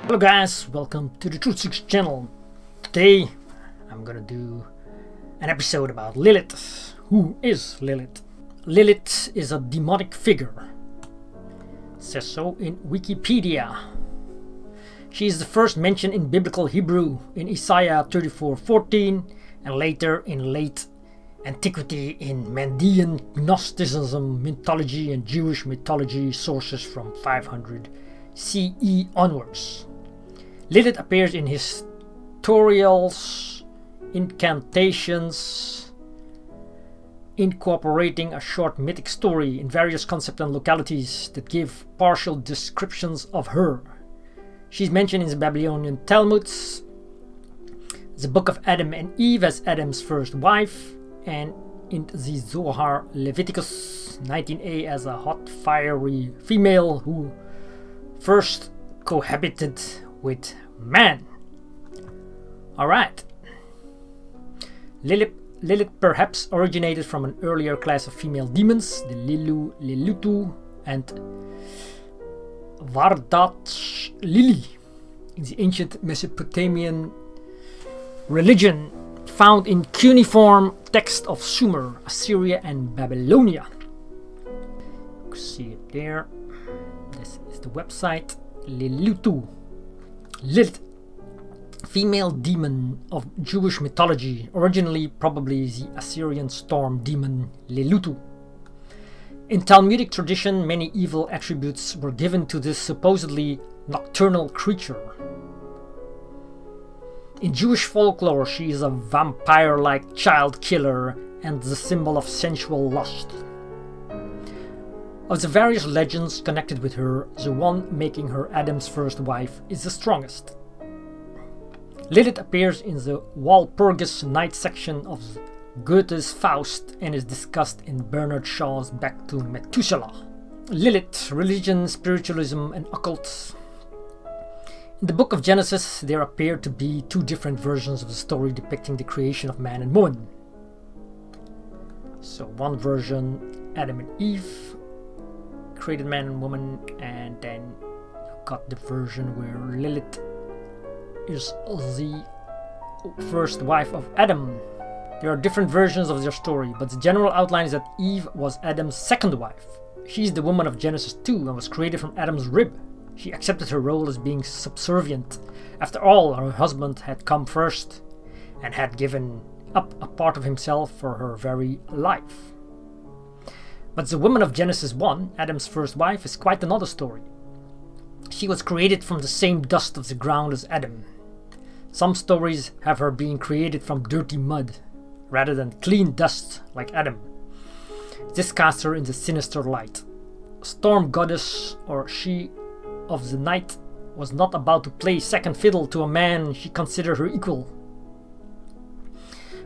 Hello guys, welcome to the Truth Seekers channel. Today I'm gonna do an episode about Lilith. Who is Lilith? Lilith is a demonic figure. It says so in Wikipedia. She is the first mention in biblical Hebrew in Isaiah 34:14 and later in Late Antiquity in Mandaean Gnosticism, mythology and Jewish mythology sources from 500 CE onwards. Lilith appears in historiolas, incantations, incorporating a short mythic story in various concepts and localities that give partial descriptions of her. She's mentioned in the Babylonian Talmud, the Book of Adam and Eve as Adam's first wife, and in the Zohar Leviticus 19a as a hot, fiery female who first cohabited with man. Alright. Lilith perhaps originated from an earlier class of female demons, the lilû, lilîtu, and Ardat lilî, in the ancient Mesopotamian religion found in cuneiform text of Sumer, Assyria, and Babylonia. You can see it there. This is the website. lilîtu. Lilith, female demon of Jewish mythology, originally probably the Assyrian storm demon lilîtu. In Talmudic tradition, many evil attributes were given to this supposedly nocturnal creature. In Jewish folklore, she is a vampire-like child killer and the symbol of sensual lust. Of the various legends connected with her, the one making her Adam's first wife is the strongest. Lilith appears in the Walpurgis Night section of Goethe's Faust and is discussed in Bernard Shaw's Back to Methuselah. Lilith, religion, spiritualism, and occult. In the book of Genesis, there appear to be two different versions of the story depicting the creation of man and woman. So one version, Adam and Eve created man and woman, and then you got the version where Lilith is the first wife of Adam. There are different versions of their story, but the general outline is that Eve was Adam's second wife. She's the woman of Genesis 2 and was created from Adam's rib. She accepted her role as being subservient. After all, her husband had come first and had given up a part of himself for her very life. But the woman of Genesis 1, Adam's first wife, is quite another story. She was created from the same dust of the ground as Adam. Some stories have her being created from dirty mud, rather than clean dust like Adam. This casts her in the sinister light. Storm goddess, or she of the night, was not about to play second fiddle to a man she considered her equal.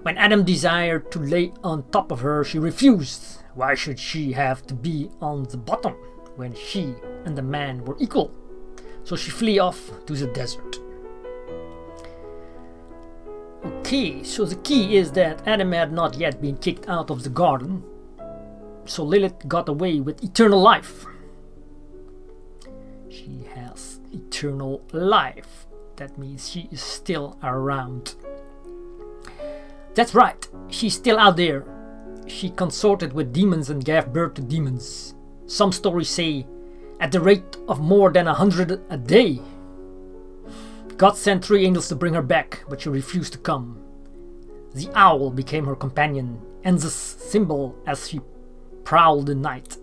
When Adam desired to lay on top of her, she refused. Why should she have to be on the bottom when she and the man were equal? So she flee off to the desert. Okay, so the key is that Adam had not yet been kicked out of the garden, so Lilith got away with eternal life. She has eternal life. That means she is still around. That's right, she's still out there. She consorted with demons and gave birth to demons. Some stories say at the rate of more than 100 a day. God sent 3 angels to bring her back, but she refused to come. The owl became her companion and the symbol as she prowled the night,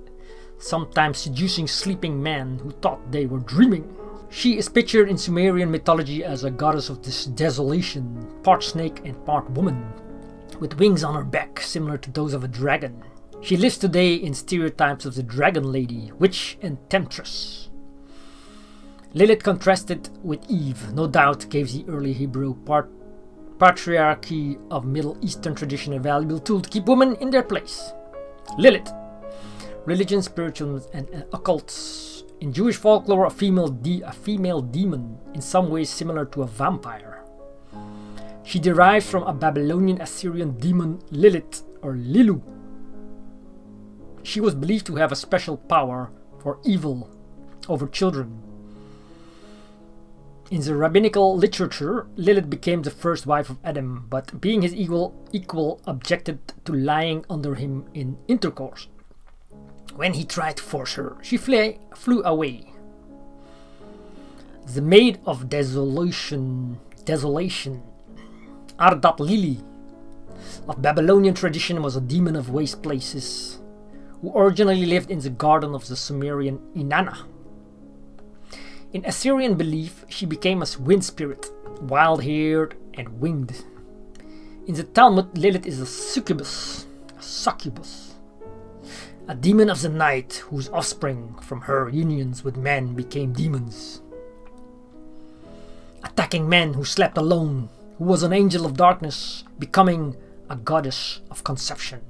sometimes seducing sleeping men who thought they were dreaming. She is pictured in Sumerian mythology as a goddess of this desolation, part snake and part woman, with wings on her back similar to those of a dragon. She lives today in stereotypes of the dragon lady, witch and temptress. Lilith, contrasted with Eve, no doubt gave the early Hebrew patriarchy of Middle Eastern tradition a valuable tool to keep women in their place. Lilith, religion, spiritualism, and occults. In Jewish folklore, a female demon, in some ways similar to a vampire. She derives from a Babylonian Assyrian demon Lilith, or lilû. She was believed to have a special power for evil over children. In the rabbinical literature, Lilith became the first wife of Adam, but being his equal objected to lying under him in intercourse. When he tried to force her, she flew away. The maid of desolation, Ardat lilî, of Babylonian tradition, was a demon of waste places, who originally lived in the garden of the Sumerian Inanna. In Assyrian belief, she became a wind spirit, wild-haired and winged. In the Talmud, Lilith is a succubus, a demon of the night whose offspring from her unions with men became demons, attacking men who slept alone, who was an angel of darkness, becoming a goddess of conception.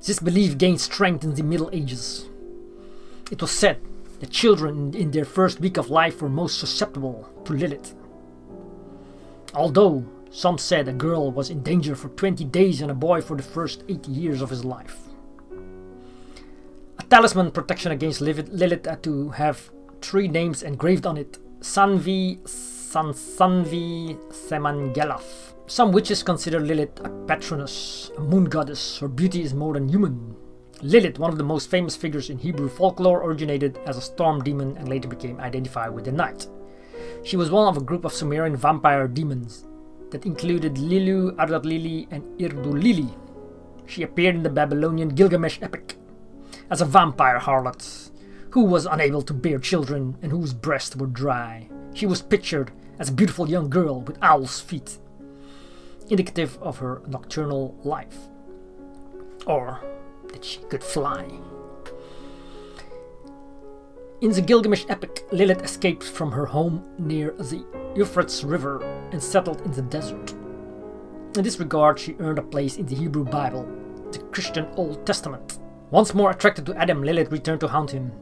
This belief gained strength in the Middle Ages. It was said that children in their first week of life were most susceptible to Lilith. Although some said a girl was in danger for 20 days and a boy for the first 80 years of his life. A talisman protection against Lilith had to have 3 names engraved on it: Sanvi, Sansanvi, Semangelaf. Some witches consider Lilith a patroness, a moon goddess. Her beauty is more than human. Lilith, one of the most famous figures in Hebrew folklore, originated as a storm demon and later became identified with the night. She was one of a group of Sumerian vampire demons that included lilû, Ardat lilî, and lilî. She appeared in the Babylonian Gilgamesh epic as a vampire harlot who was unable to bear children and whose breasts were dry. She was pictured as a beautiful young girl with owl's feet, indicative of her nocturnal life, or that she could fly. In the Gilgamesh epic, Lilith escaped from her home near the Euphrates River and settled in the desert. In this regard, she earned a place in the Hebrew Bible, the Christian Old Testament. Once more attracted to Adam, Lilith returned to haunt him.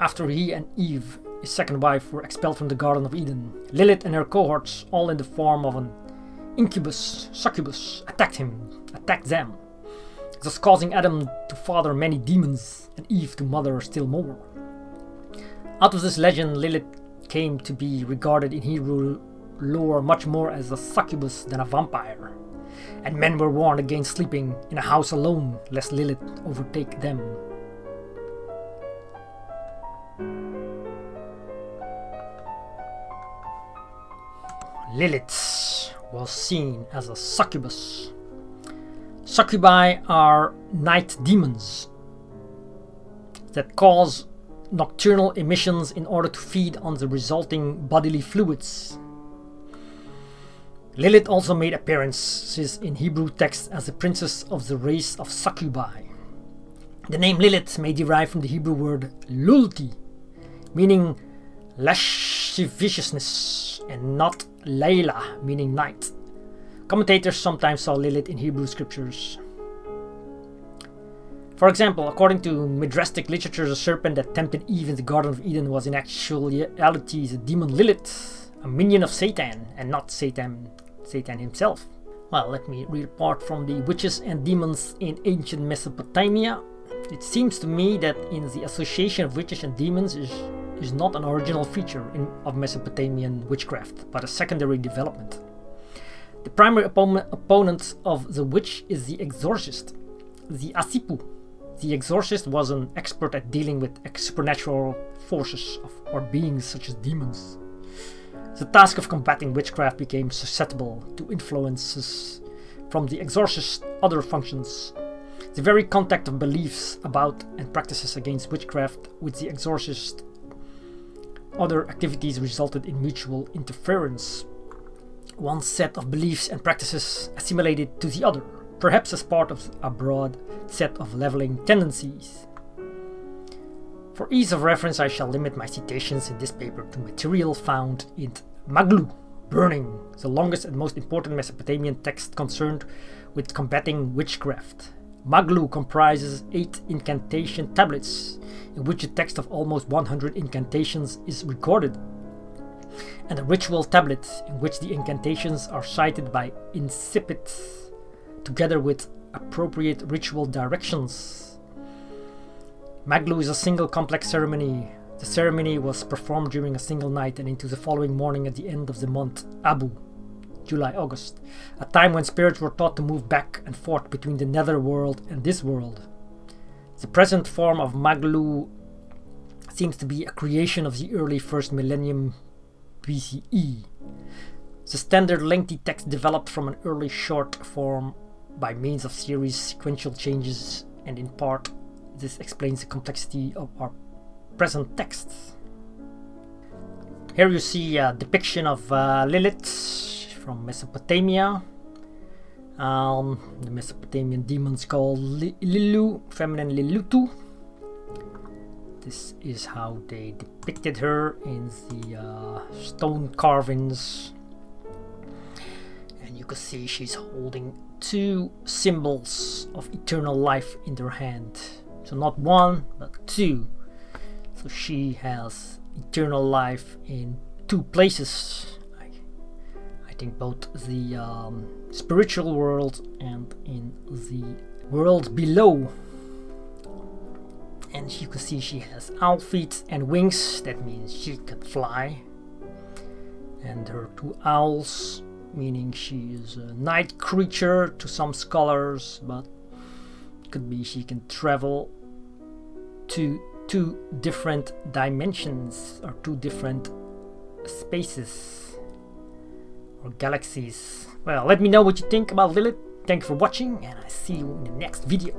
After he and Eve, his second wife, were expelled from the Garden of Eden, Lilith and her cohorts, all in the form of an incubus, succubus, attacked them, thus causing Adam to father many demons and Eve to mother still more. Out of this legend, Lilith came to be regarded in Hebrew lore much more as a succubus than a vampire, and men were warned against sleeping in a house alone lest Lilith overtake them. Lilith was seen as a succubus. Succubi are night demons that cause nocturnal emissions in order to feed on the resulting bodily fluids. Lilith also made appearances in Hebrew texts as the princess of the race of succubi. The name Lilith may derive from the Hebrew word lulti, meaning lasciviousness, and not Layla, meaning night. Commentators sometimes saw Lilith in Hebrew scriptures. For example, according to Midrashic literature, the serpent that tempted Eve in the Garden of Eden was in actuality the demon Lilith, a minion of Satan, and not Satan himself. Well, let me read a part from the Witches and Demons in Ancient Mesopotamia. It seems to me that the association of witches and demons is not an original feature of Mesopotamian witchcraft, but a secondary development. The primary opponent of the witch is the exorcist, the Asipu. The exorcist was an expert at dealing with supernatural forces or beings such as demons. The task of combating witchcraft became susceptible to influences from the exorcist's other functions. The very contact of beliefs about and practices against witchcraft with the exorcist's other activities resulted in mutual interference. One set of beliefs and practices assimilated to the other, perhaps as part of a broad set of leveling tendencies. For ease of reference, I shall limit my citations in this paper to material found in Maglu, burning, the longest and most important Mesopotamian text concerned with combating witchcraft. Maglu comprises 8 incantation tablets, in which a text of almost 100 incantations is recorded, and a ritual tablet in which the incantations are cited by incipit, together with appropriate ritual directions. Maglu is a single complex ceremony The ceremony was performed during a single night and into the following morning at the end of the month Abu, July, August, a time when spirits were taught to move back and forth between the nether world and this world. The present form of Maglu seems to be a creation of the early first millennium BCE. The standard lengthy text developed from an early short form by means of series sequential changes, and in part this explains the complexity of our present texts. Here you see a depiction of Lilith from Mesopotamia. The Mesopotamian demons called lilû, feminine lilîtu. This is how they depicted her in the stone carvings. And you can see she's holding two symbols of eternal life in her hand. So not one, but two. So she has eternal life in two places. I think both the spiritual world and in the world below. And you can see she has owl feet and wings. That means she can fly. And her two owls, meaning she is a night creature to some scholars, but it could be she can travel to two different dimensions or two different spaces or galaxies. Well, let me know what you think about Lilith. Thank you for watching, and I see you in the next video.